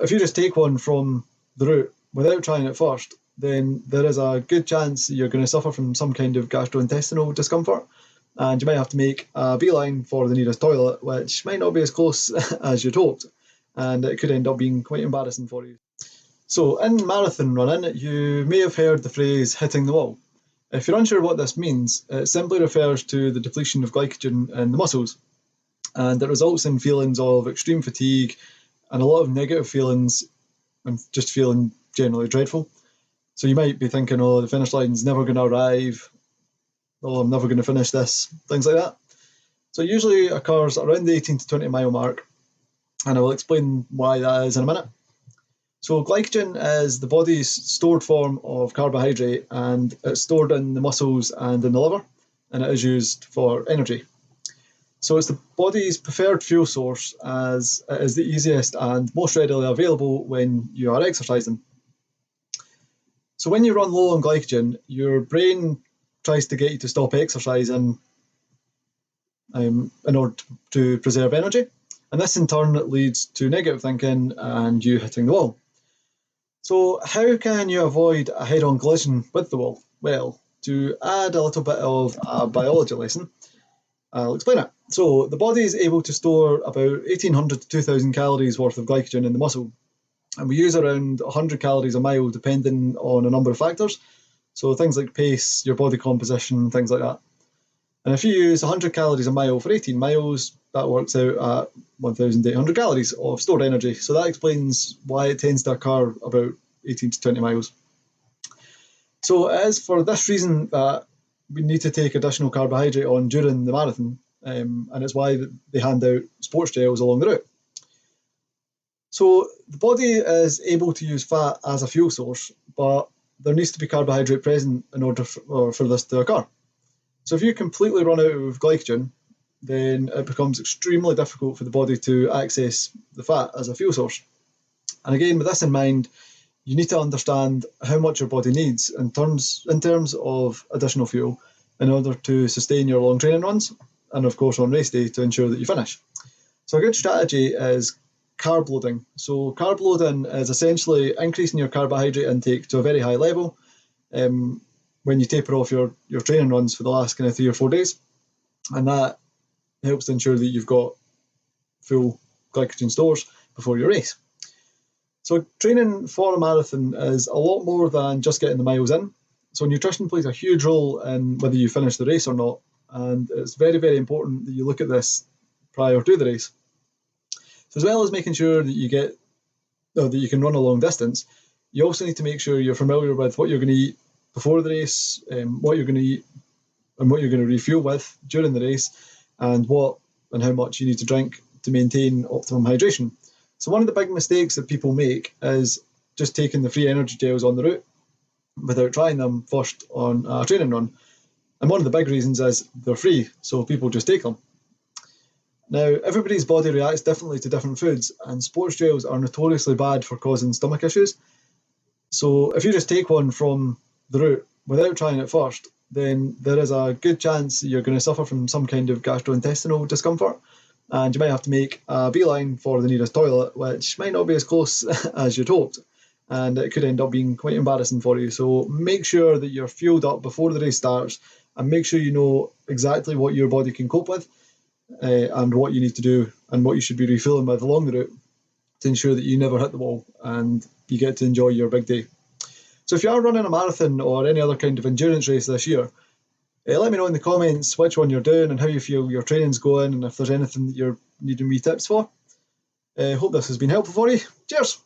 If you just take one from the route without trying it first, then there is a good chance that you're going to suffer from some kind of gastrointestinal discomfort, and you might have to make a beeline for the nearest toilet, which might not be as close as you'd hoped, and it could end up being quite embarrassing for you. So in marathon running, you may have heard the phrase hitting the wall. If you're unsure what this means, it simply refers to the depletion of glycogen in the muscles, and it results in feelings of extreme fatigue and a lot of negative feelings and just feeling generally dreadful. So you might be thinking, oh, the finish line's never going to arrive, oh, I'm never going to finish this, things like that. So it usually occurs around the 18 to 20 mile mark, and I will explain why that is in a minute. So glycogen is the body's stored form of carbohydrate, and it's stored in the muscles and in the liver, and it is used for energy. So it's the body's preferred fuel source, as it is the easiest and most readily available when you are exercising. So when you run low on glycogen, your brain tries to get you to stop exercising in order to preserve energy. And this in turn leads to negative thinking and you hitting the wall. So how can you avoid a head-on collision with the wall? Well, to add a little bit of a biology lesson, I'll explain it. So the body is able to store about 1,800 to 2,000 calories worth of glycogen in the muscle. And we use around 100 calories a mile depending on a number of factors. So things like pace, your body composition, things like that. And if you use 100 calories a mile for 18 miles, that works out at 1,800 calories of stored energy. So that explains why it tends to occur about 18 to 20 miles. So it is for this reason that we need to take additional carbohydrate on during the marathon, and it's why they hand out sports gels along the route. So the body is able to use fat as a fuel source, but there needs to be carbohydrate present in order for this to occur. So if you completely run out of glycogen, then it becomes extremely difficult for the body to access the fat as a fuel source. And again, with this in mind, you need to understand how much your body needs in terms of additional fuel in order to sustain your long training runs, and of course on race day to ensure that you finish. So a good strategy is carb loading. So carb loading is essentially increasing your carbohydrate intake to a very high level when you taper off your training runs for the last kind of 3 or 4 days. And that helps to ensure that you've got full glycogen stores before your race. So training for a marathon is a lot more than just getting the miles in. So nutrition plays a huge role in whether you finish the race or not. And it's very, very important that you look at this prior to the race. So as well as making sure that you can run a long distance, you also need to make sure you're familiar with what you're going to eat before the race, what you're going to eat and what you're going to refuel with during the race, and what and how much you need to drink to maintain optimum hydration. So one of the big mistakes that people make is just taking the free energy gels on the route without trying them first on a training run. And one of the big reasons is they're free, so people just take them. Now, everybody's body reacts differently to different foods, and sports gels are notoriously bad for causing stomach issues. So if you just take one from the route without trying it first, then there is a good chance that you're going to suffer from some kind of gastrointestinal discomfort, and you might have to make a beeline for the nearest toilet, which might not be as close as you'd hoped, and it could end up being quite embarrassing for you. So make sure that you're fueled up before the race starts, and make sure you know exactly what your body can cope with, and what you need to do and what you should be refueling with along the route to ensure that you never hit the wall and you get to enjoy your big day. So if you are running a marathon or any other kind of endurance race this year, let me know in the comments which one you're doing and how you feel your training's going, and if there's anything that you're needing me tips for. Hope this has been helpful for you. Cheers!